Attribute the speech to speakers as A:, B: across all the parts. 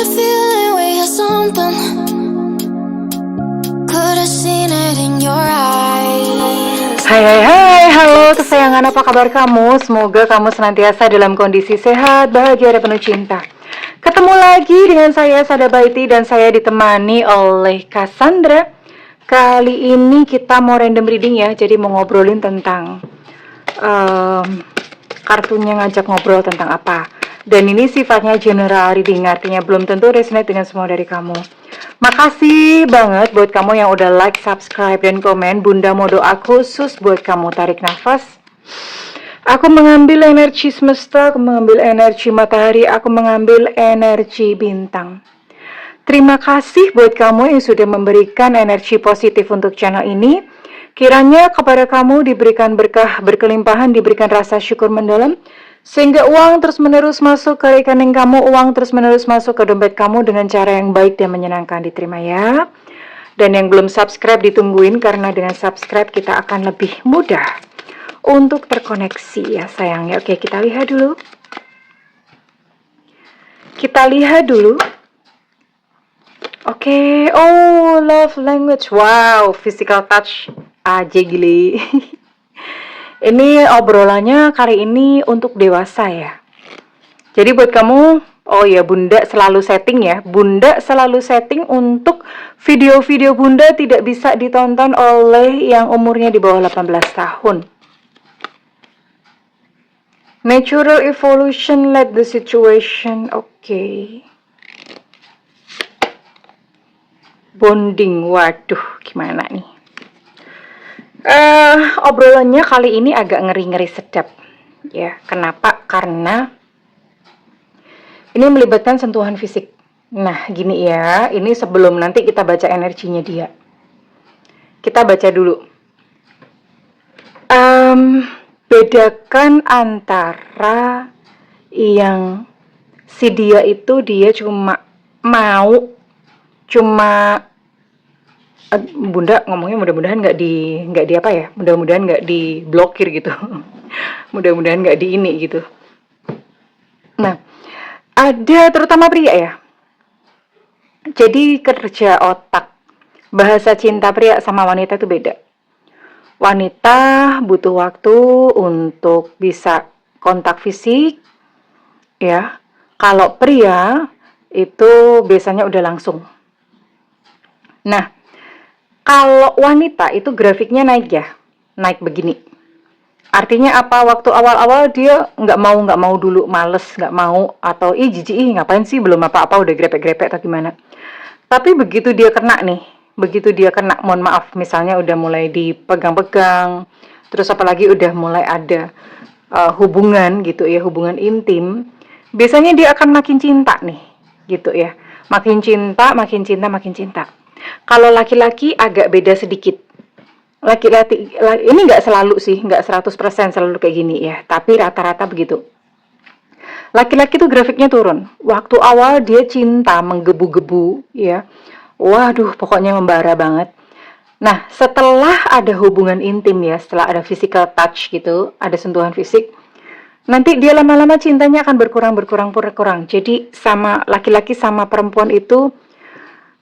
A: feeling we had something. Could have seen it in your eyes.
B: Hai, halo kesayangan, apa kabar kamu? Semoga kamu senantiasa dalam kondisi sehat, bahagia, dan penuh cinta. Ketemu lagi dengan saya, Sada Baiti, dan saya ditemani oleh Cassandra. Kali ini kita mau random reading ya, jadi mau ngobrolin tentang kartunya ngajak ngobrol tentang apa. Dan ini sifatnya general reading, artinya belum tentu resonate dengan semua dari kamu. Makasih banget buat kamu yang udah like, subscribe, dan komen. Bunda mau doa khusus buat kamu. Tarik nafas. Aku mengambil energi semesta, aku mengambil energi matahari, aku mengambil energi bintang. Terima kasih buat kamu yang sudah memberikan energi positif untuk channel ini. Kiranya kepada kamu diberikan berkah berkelimpahan, diberikan rasa syukur mendalam, sehingga uang terus-menerus masuk ke rekening kamu, uang terus-menerus masuk ke dompet kamu dengan cara yang baik dan menyenangkan. Diterima ya. Dan yang belum subscribe ditungguin, karena dengan subscribe kita akan lebih mudah untuk terkoneksi ya sayangnya. Oke, kita lihat dulu. Oke, oh love language, wow, physical touch aja gili. Ini obrolannya kali ini untuk dewasa ya. Jadi buat kamu, oh ya, Bunda selalu setting ya. Bunda selalu setting untuk video-video Bunda tidak bisa ditonton oleh yang umurnya di bawah 18 tahun. Natural evolution, let the situation, oke. Bonding, waduh, gimana nih? Obrolannya kali ini agak ngeri-ngeri sedap. Ya, kenapa? Karena ini melibatkan sentuhan fisik. Nah, gini ya, ini sebelum nanti kita baca energinya dia. Kita baca dulu. Bedakan antara yang si dia itu dia cuma mau, Bunda ngomongnya mudah-mudahan nggak di apa ya, mudah-mudahan nggak diblokir gitu. Mudah-mudahan nggak di ini gitu. Nah, ada terutama pria ya. Jadi kerja otak, bahasa cinta pria sama wanita itu beda. Wanita butuh waktu untuk bisa kontak fisik, ya. Kalau pria itu biasanya udah langsung. Nah, kalau wanita itu grafiknya naik ya, naik begini. Artinya apa? Waktu awal-awal dia nggak mau dulu, males, nggak mau, atau jijik, ngapain sih, belum apa-apa udah grepek-grepek atau gimana. Tapi begitu dia kena nih, mohon maaf, misalnya udah mulai dipegang-pegang, terus apalagi udah mulai ada hubungan gitu ya, hubungan intim, biasanya dia akan makin cinta nih, gitu ya. Makin cinta. Kalau laki-laki agak beda sedikit. Laki-laki ini nggak selalu sih, nggak 100% selalu kayak gini ya, tapi rata-rata begitu. Laki-laki tuh grafiknya turun. Waktu awal dia cinta menggebu-gebu ya. Waduh, pokoknya membara banget. Nah, setelah ada hubungan intim ya, setelah ada physical touch gitu, ada sentuhan fisik, nanti dia lama-lama cintanya akan berkurang. Jadi sama laki-laki sama perempuan itu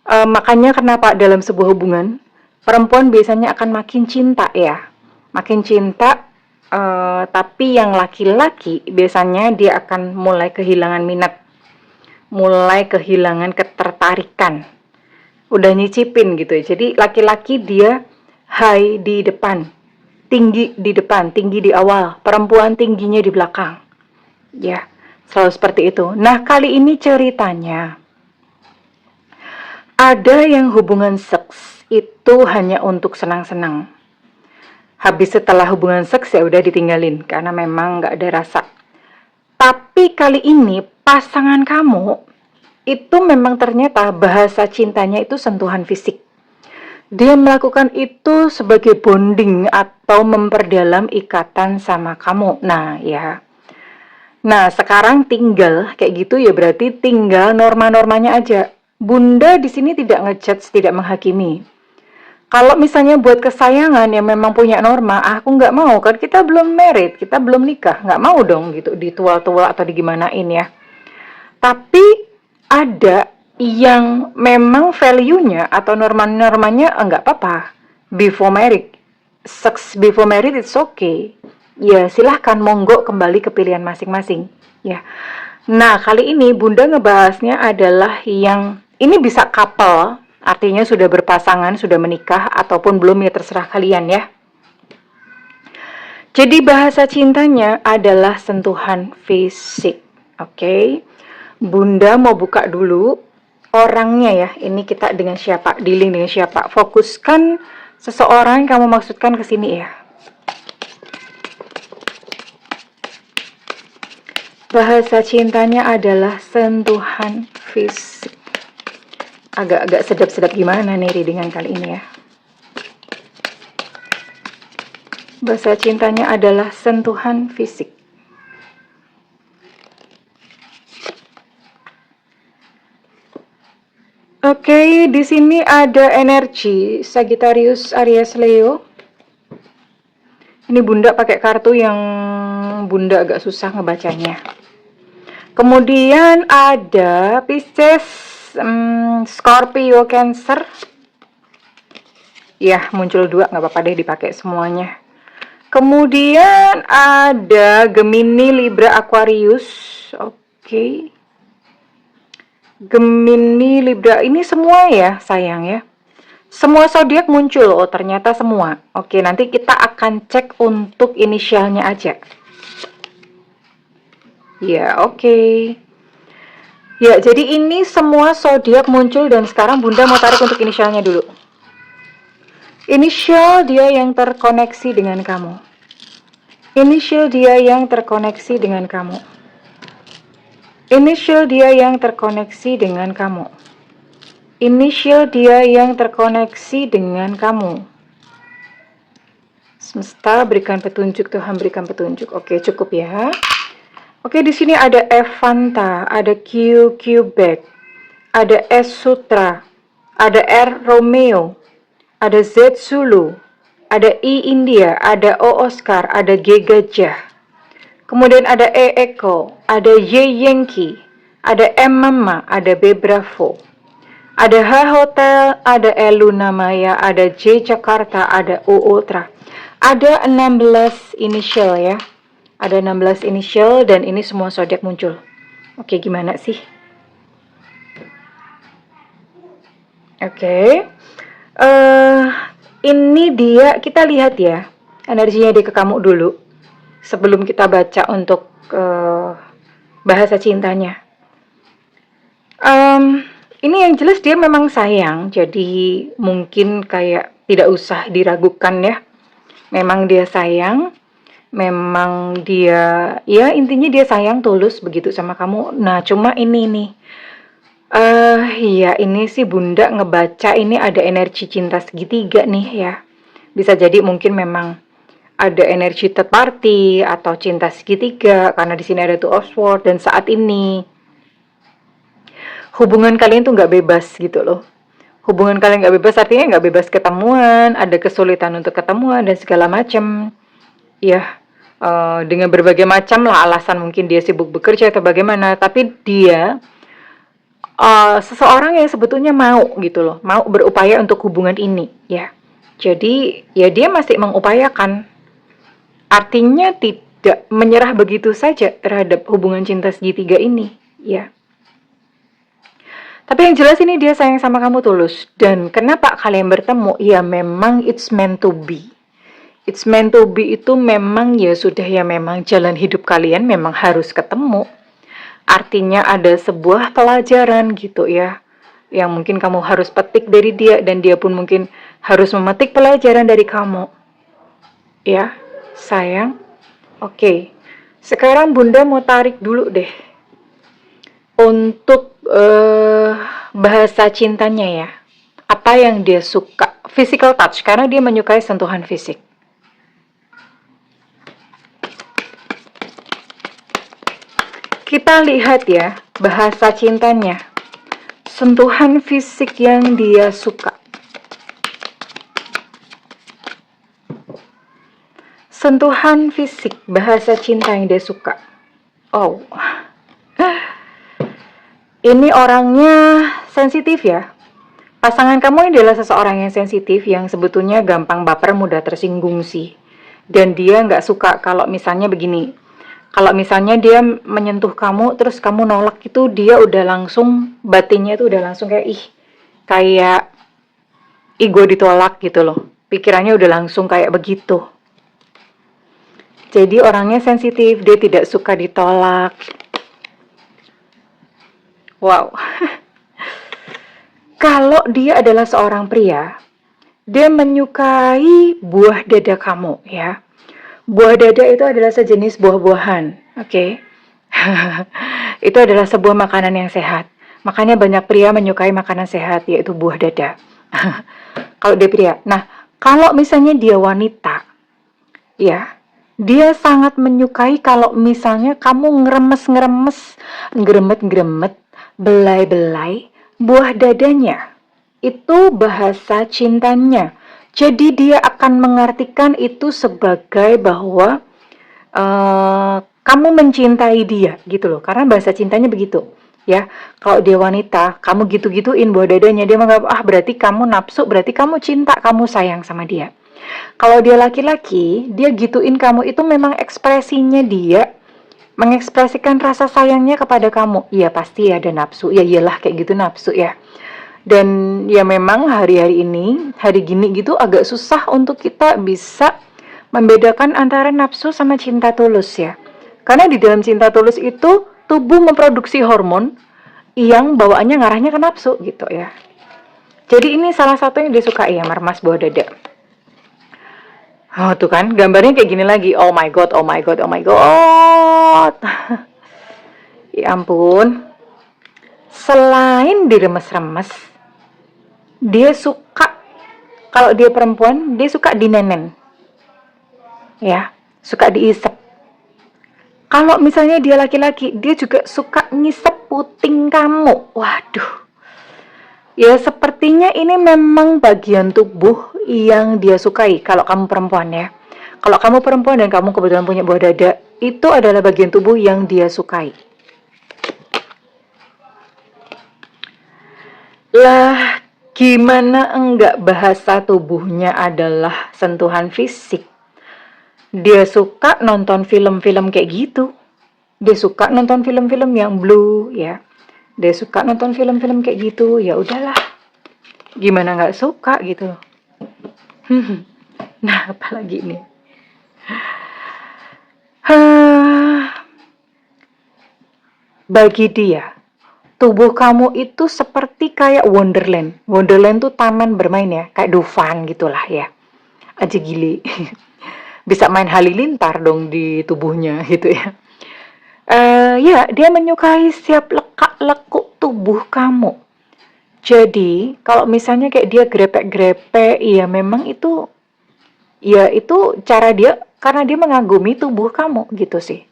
B: makanya kenapa dalam sebuah hubungan perempuan biasanya akan makin cinta ya, makin cinta, tapi yang laki-laki biasanya dia akan mulai kehilangan minat, mulai kehilangan ketertarikan, udah nyicipin gitu ya. Jadi laki-laki dia high di depan, tinggi di awal, perempuan tingginya di belakang ya, selalu seperti itu. Nah, kali ini ceritanya ada yang hubungan seks itu hanya untuk senang-senang. Habis setelah hubungan seks ya udah ditinggalin karena memang nggak ada rasa. Tapi kali ini pasangan kamu itu memang ternyata bahasa cintanya itu sentuhan fisik. Dia melakukan itu sebagai bonding atau memperdalam ikatan sama kamu. Nah ya. Nah sekarang tinggal kayak gitu ya, berarti tinggal norma-normanya aja. Bunda di sini tidak ngejudge, tidak menghakimi. Kalau misalnya buat kesayangan yang memang punya norma, aku nggak mau, kan kita belum married, kita belum nikah, nggak mau dong gitu ditual-tual atau digimanain ya. Tapi ada yang memang value-nya atau norma-normanya enggak apa-apa before married. Sex before married it's okay. Ya, silahkan monggo kembali ke pilihan masing-masing. Ya. Nah, kali ini Bunda ngebahasnya adalah yang ini bisa couple, artinya sudah berpasangan, sudah menikah ataupun belum ya terserah kalian ya. Jadi bahasa cintanya adalah sentuhan fisik. Oke. Bunda mau buka dulu orangnya ya. Ini kita dengan siapa? Dealing dengan siapa? Fokuskan seseorang yang kamu maksudkan ke sini ya. Bahasa cintanya adalah sentuhan fisik. Agak-agak sedap-sedap gimana nih readingan kali ini ya. Bahasa cintanya adalah sentuhan fisik. Oke, di sini ada energi Sagittarius, Aries, Leo. Ini Bunda pakai kartu yang Bunda agak susah ngebacanya. Kemudian ada Pisces, Scorpio, Cancer. Ya, muncul dua, nggak apa-apa deh dipakai semuanya. Kemudian ada Gemini, Libra, Aquarius. Oke. Gemini, Libra, ini semua ya sayang ya. Semua zodiak muncul, oh ternyata semua. Oke, nanti kita akan cek untuk inisialnya aja. Ya, oke. Ya, jadi ini semua zodiak muncul dan sekarang Bunda mau tarik untuk inisialnya dulu. Inisial dia yang terkoneksi dengan kamu. Inisial dia yang terkoneksi dengan kamu. Inisial dia yang terkoneksi dengan kamu. Inisial dia yang terkoneksi dengan kamu. Semesta berikan petunjuk, Tuhan berikan petunjuk. Oke, cukup ya. Oke, di sini ada Evanta, ada Q Quebec, ada S Sutra, ada R Romeo, ada Z Zulu, ada I India, ada O Oscar, ada G Gajah. Kemudian ada E Echo, ada Y Yankee, ada M Mama, ada B Bravo. Ada H Hotel, ada L Luna Maya, ada J Jakarta, ada O Ultra. Ada 16 inisial ya. Ada 16 inisial dan ini semua zodiak muncul. Oke, gimana sih? Oke. Ini dia, kita lihat ya. Energinya dia ke kamu dulu. Sebelum kita baca untuk bahasa cintanya. Ini yang jelas dia memang sayang, jadi mungkin kayak tidak usah diragukan ya. Memang dia sayang, memang dia, ya intinya dia sayang tulus begitu sama kamu. Nah, cuma ini nih, ya ini sih Bunda ngebaca ini ada energi cinta segitiga nih ya. Bisa jadi mungkin memang ada energi third party atau cinta segitiga karena di sini ada Two of Swords dan saat ini hubungan kalian tuh nggak bebas gitu loh. Hubungan kalian nggak bebas artinya nggak bebas ketemuan, ada kesulitan untuk ketemuan dan segala macam. Ya, dengan berbagai macam lah alasan, mungkin dia sibuk bekerja atau bagaimana. Tapi dia seseorang yang sebetulnya mau gitu loh, mau berupaya untuk hubungan ini ya. Jadi ya dia masih mengupayakan. Artinya tidak menyerah begitu saja terhadap hubungan cinta segitiga ini ya. Tapi yang jelas ini dia sayang sama kamu tulus. Dan kenapa kalian bertemu? Ya memang it's meant to be. It's meant to be itu memang ya sudah ya memang jalan hidup kalian memang harus ketemu. Artinya ada sebuah pelajaran gitu ya. Yang mungkin kamu harus petik dari dia dan dia pun mungkin harus memetik pelajaran dari kamu. Ya, sayang. Oke. Sekarang Bunda mau tarik dulu deh. Untuk bahasa cintanya ya, apa yang dia suka, physical touch, karena dia menyukai sentuhan fisik. Kita lihat ya, bahasa cintanya, sentuhan fisik yang dia suka. Sentuhan fisik, bahasa cinta yang dia suka. Oh, Ini orangnya sensitif ya. Pasangan kamu ini adalah seseorang yang sensitif, yang sebetulnya gampang baper, mudah tersinggung sih. Dan dia nggak suka kalau misalnya begini. Kalau misalnya dia menyentuh kamu, terus kamu nolak itu, dia udah langsung, batinnya itu udah langsung kayak, kayak, gue ditolak gitu loh. Pikirannya udah langsung kayak begitu. Jadi orangnya sensitif, dia tidak suka ditolak. Wow. Kalau dia adalah seorang pria, dia menyukai buah dada kamu ya. Buah dada itu adalah sejenis buah-buahan, oke? Itu adalah sebuah makanan yang sehat. Makanya banyak pria menyukai makanan sehat, yaitu buah dada. Kalau dia pria. Nah, kalau misalnya dia wanita, ya, dia sangat menyukai kalau misalnya kamu ngeremes-ngeremes, ngeremet-ngeremet, belai-belai buah dadanya. Itu bahasa cintanya. Jadi dia akan mengartikan itu sebagai bahwa kamu mencintai dia gitu loh. Karena bahasa cintanya begitu. Ya, kalau dia wanita, kamu gitu-gituin buah dadanya, dia menganggap berarti kamu nafsu, berarti kamu cinta, kamu sayang sama dia. Kalau dia laki-laki, dia gituin kamu itu memang ekspresinya dia mengekspresikan rasa sayangnya kepada kamu. Iya pasti ada nafsu. Ya iyalah kayak gitu nafsu ya. Dan ya memang hari-hari ini, hari gini gitu agak susah untuk kita bisa membedakan antara nafsu sama cinta tulus ya. Karena di dalam cinta tulus itu tubuh memproduksi hormon yang bawaannya ngarahnya ke nafsu gitu ya. Jadi ini salah satu yang disukai ya, meremas buah dada. Oh tuh kan, gambarnya kayak gini lagi. Oh my god, oh my god, oh my god. Ya ampun. Selain diremes-remes, dia suka, kalau dia perempuan, dia suka dinenen. Ya, suka diisep. Kalau misalnya dia laki-laki, dia juga suka ngisep puting kamu. Waduh. Ya sepertinya ini memang bagian tubuh yang dia sukai kalau kamu perempuan ya. Kalau kamu perempuan dan kamu kebetulan punya buah dada, itu adalah bagian tubuh yang dia sukai. Lah, gimana enggak bahasa tubuhnya adalah sentuhan fisik? Dia suka nonton film-film kayak gitu. Dia suka nonton film-film yang blue ya. Dia suka nonton film-film kayak gitu. Ya udahlah. Gimana nggak suka gitu loh. Nah, apalagi nih. Bagi dia, tubuh kamu itu seperti kayak Wonderland. Wonderland tuh taman bermain ya, kayak Dufan gitulah ya. Aja gili. Bisa main halilintar dong di tubuhnya gitu ya. Ya, dia menyukai setiap lekak-lekuk tubuh kamu. Jadi, kalau misalnya kayak dia grepe-grepe, ya memang itu, ya itu cara dia, karena dia mengagumi tubuh kamu gitu sih.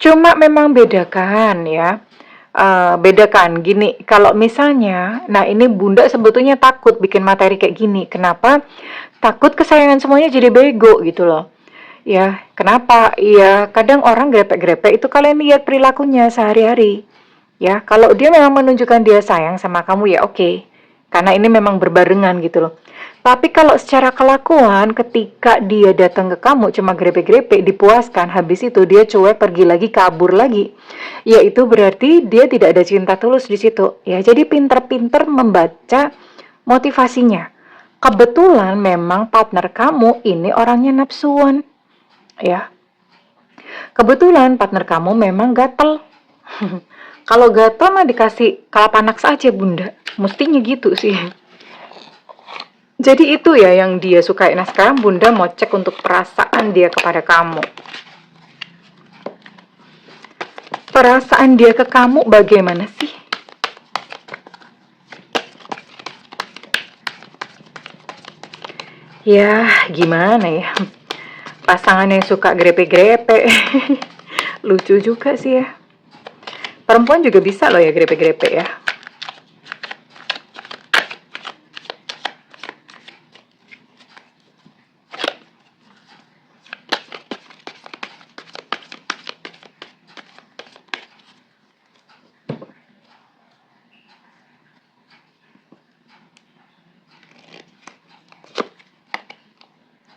B: Cuma memang bedakan ya. Bedakan gini, kalau misalnya, nah ini bunda sebetulnya takut bikin materi kayak gini. Kenapa? Takut kesayangan semuanya jadi bego gitu loh. Ya, kenapa? Ya, kadang orang grepe-grepe itu kalian lihat perilakunya sehari-hari. Ya, kalau dia memang menunjukkan dia sayang sama kamu ya oke. Karena ini memang berbarengan gitu loh. Tapi kalau secara kelakuan ketika dia datang ke kamu cuma grepe-grepe dipuaskan, habis itu dia cuek pergi lagi kabur lagi. Ya itu berarti dia tidak ada cinta tulus di situ. Ya, jadi pinter-pinter membaca motivasinya. Kebetulan memang partner kamu ini orangnya nafsuan. Ya. Kebetulan partner kamu memang gatel. Kalau gatel mah dikasih kalapanak saja bunda. Mestinya gitu sih. Jadi itu ya yang dia sukai. Nah sekarang bunda mau cek untuk perasaan dia kepada kamu. Perasaan dia ke kamu bagaimana sih? Ya gimana ya. Pasangan yang suka grepe-grepe. Lucu juga sih ya. Perempuan juga bisa loh ya grepe-grepe ya.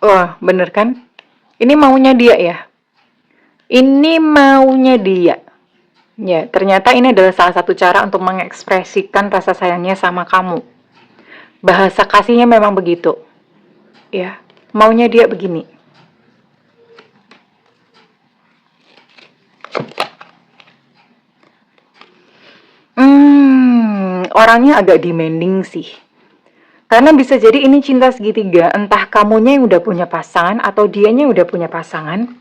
B: Wah, bener kan? Ini maunya dia ya. Ini maunya dia. Ya, ternyata ini adalah salah satu cara untuk mengekspresikan rasa sayangnya sama kamu. Bahasa kasihnya memang begitu. Ya, maunya dia begini. Orangnya agak demanding sih. Karena bisa jadi ini cinta segitiga, entah kamunya yang udah punya pasangan atau dianya yang udah punya pasangan.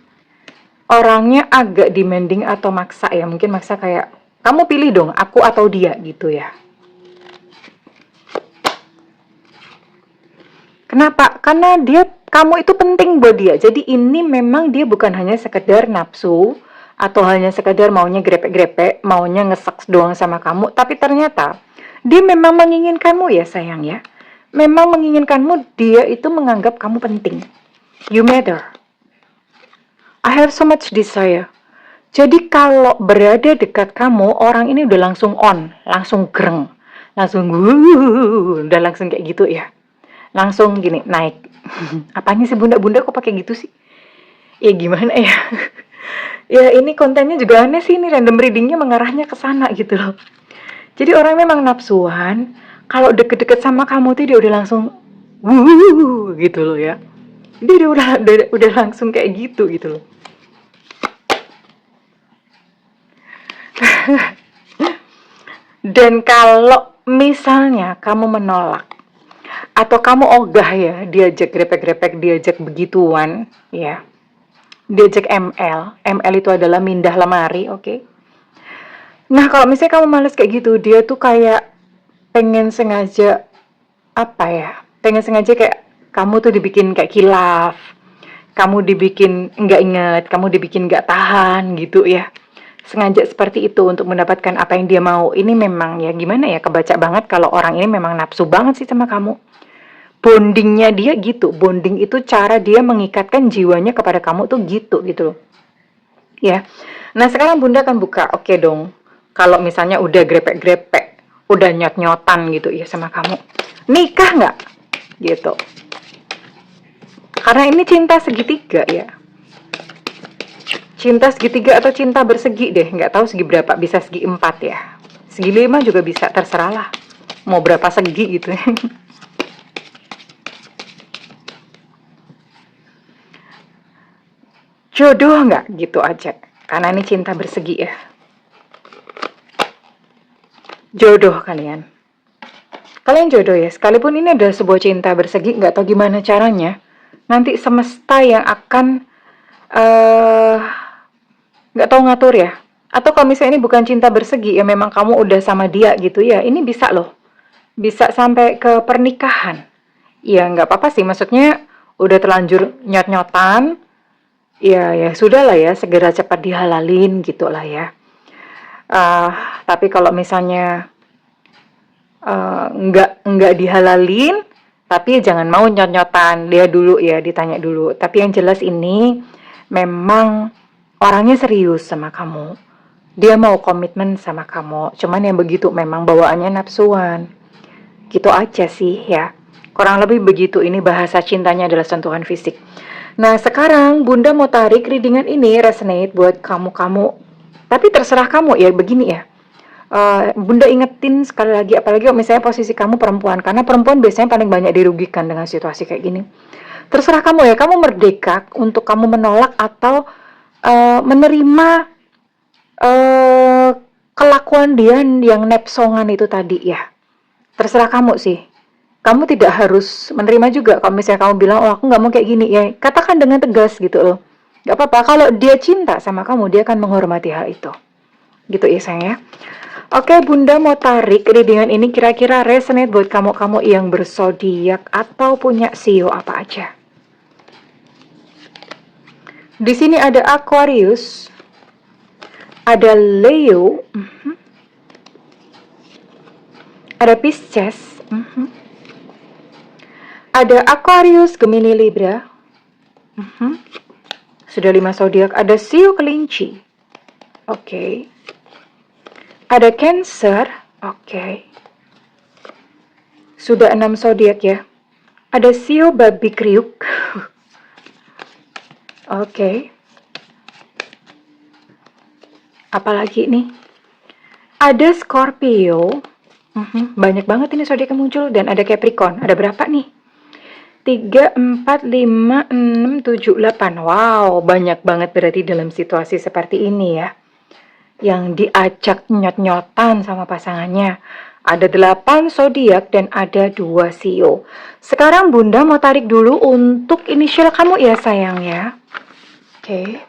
B: Orangnya agak demanding atau maksa ya, mungkin maksa kayak, kamu pilih dong, aku atau dia gitu ya. Kenapa? Karena kamu itu penting buat dia. Jadi ini memang dia bukan hanya sekedar nafsu, atau hanya sekedar maunya grepek-grepek, maunya ngeseks doang sama kamu, tapi ternyata dia memang menginginkanmu ya sayang ya. Memang menginginkanmu, dia itu menganggap kamu penting. You matter. I have so much desire. Jadi kalau berada dekat kamu, orang ini udah langsung on, langsung greng, langsung udah langsung kayak gitu ya. Langsung gini, naik. Apanya sih bunda-bunda kok pakai gitu sih? Ya gimana ya? Ya ini kontennya juga aneh sih, ini random readingnya mengarahnya ke sana gitu loh. Jadi orang memang nafsuan, kalau deket-deket sama kamu tuh dia udah langsung gitu loh ya. Dia udah langsung kayak gitu loh. Dan kalau misalnya kamu menolak atau kamu ogah ya diajak grepek-grepek, diajak begituan ya, diajak ML itu adalah mindah lemari, oke? Nah kalau misalnya kamu males kayak gitu, dia tuh kayak pengen sengaja apa ya, pengen sengaja kayak kamu tuh dibikin kayak kilaf, kamu dibikin nggak inget, kamu dibikin nggak tahan gitu ya. Sengaja seperti itu untuk mendapatkan apa yang dia mau. Ini memang ya gimana ya, kebaca banget kalau orang ini memang nafsu banget sih sama kamu. Bondingnya dia gitu, bonding itu cara dia mengikatkan jiwanya kepada kamu tuh gitu loh. Ya, nah sekarang bunda akan buka, oke dong. Kalau misalnya udah grepek-grepek, udah nyot-nyotan gitu ya sama kamu, nikah nggak? Gitu. Karena ini cinta segitiga ya. Cinta segitiga atau cinta bersegi deh, nggak tahu segi berapa, bisa segi 4 ya. Segi 5 juga bisa, terserah lah. Mau berapa segi gitu. Jodoh nggak? Gitu aja. Karena ini cinta bersegi ya. Jodoh kalian. Kalian jodoh ya, sekalipun ini adalah sebuah cinta bersegi, nggak tahu gimana caranya. Nanti semesta yang akan nggak tahu ngatur ya. Atau kalau misalnya ini bukan cinta bersegi, ya memang kamu udah sama dia gitu ya, ini bisa loh. Bisa sampai ke pernikahan. Ya nggak apa-apa sih, maksudnya udah terlanjur nyot-nyotan, ya sudah lah ya, segera cepat dihalalin gitu lah ya. Tapi kalau misalnya nggak dihalalin, tapi jangan mau nyot-nyotan, dia dulu ya, ditanya dulu. Tapi yang jelas ini memang orangnya serius sama kamu, dia mau komitmen sama kamu, cuman yang begitu memang bawaannya nafsuan gitu aja sih ya, kurang lebih begitu. Ini bahasa cintanya adalah sentuhan fisik. Nah sekarang bunda mau tarik readingan ini resonate buat kamu-kamu, tapi terserah kamu ya, begini ya. Bunda ingetin sekali lagi, apalagi kalau misalnya posisi kamu perempuan, karena perempuan biasanya paling banyak dirugikan dengan situasi kayak gini. Terserah kamu ya, kamu merdeka untuk kamu menolak atau menerima kelakuan dia yang nepsongan itu tadi ya. Terserah kamu sih. Kamu tidak harus menerima juga. Kalau misalnya kamu bilang, oh aku nggak mau kayak gini, ya katakan dengan tegas gitu loh. Gak apa-apa, kalau dia cinta sama kamu, dia akan menghormati hal itu. Gitu ya sayang ya. Oke, bunda mau tarik readingan ini kira-kira resonate buat kamu-kamu yang bersodiak atau punya sio apa aja. Di sini ada Aquarius, ada Leo, ada Pisces, ada Aquarius, Gemini, Libra, sudah 5 zodiak. Ada Sio, Kelinci, oke. Ada Cancer, oke. Sudah 6 zodiak ya. Ada Sio, Babi, Kriuk, Oke. Apalagi nih? Ada Scorpio. Banyak banget ini zodiak yang muncul dan ada Capricorn. Ada berapa nih? 3, 4, 5, 6, 7, 8. Wow, banyak banget berarti dalam situasi seperti ini ya. Yang diajak nyot-nyotan sama pasangannya. Ada 8 zodiak dan ada 2 sio. Sekarang Bunda mau tarik dulu untuk inisial kamu ya sayang ya. Oke.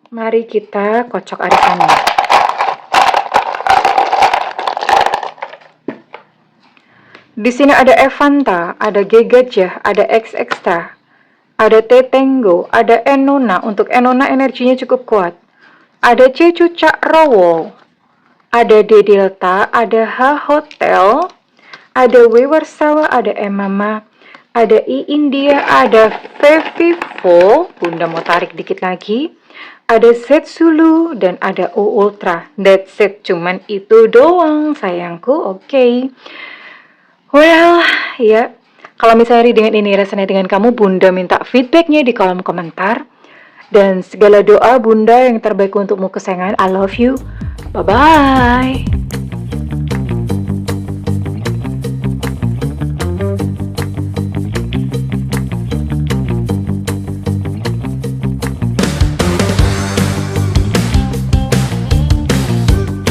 B: Mari kita kocok arisannya. Di sini ada Evanta, ada G Gajah, ada X Extra, ada T Tango, ada Enona. Untuk Enona energinya cukup kuat. Ada C Cucak Rowo, ada D Delta, ada H Hotel, ada W Warsawa, ada M Mama, ada I India, ada V Vivo. Bunda mau tarik dikit lagi. Ada Z Zulu dan ada O Ultra. That's it, cuman itu doang sayangku. Oke. Well, ya. Kalau misalnya dengan ini rasanya dengan kamu, Bunda minta feedbacknya di kolom komentar. Dan segala doa Bunda yang terbaik untukmu kesayangan. I love you. Bye-bye.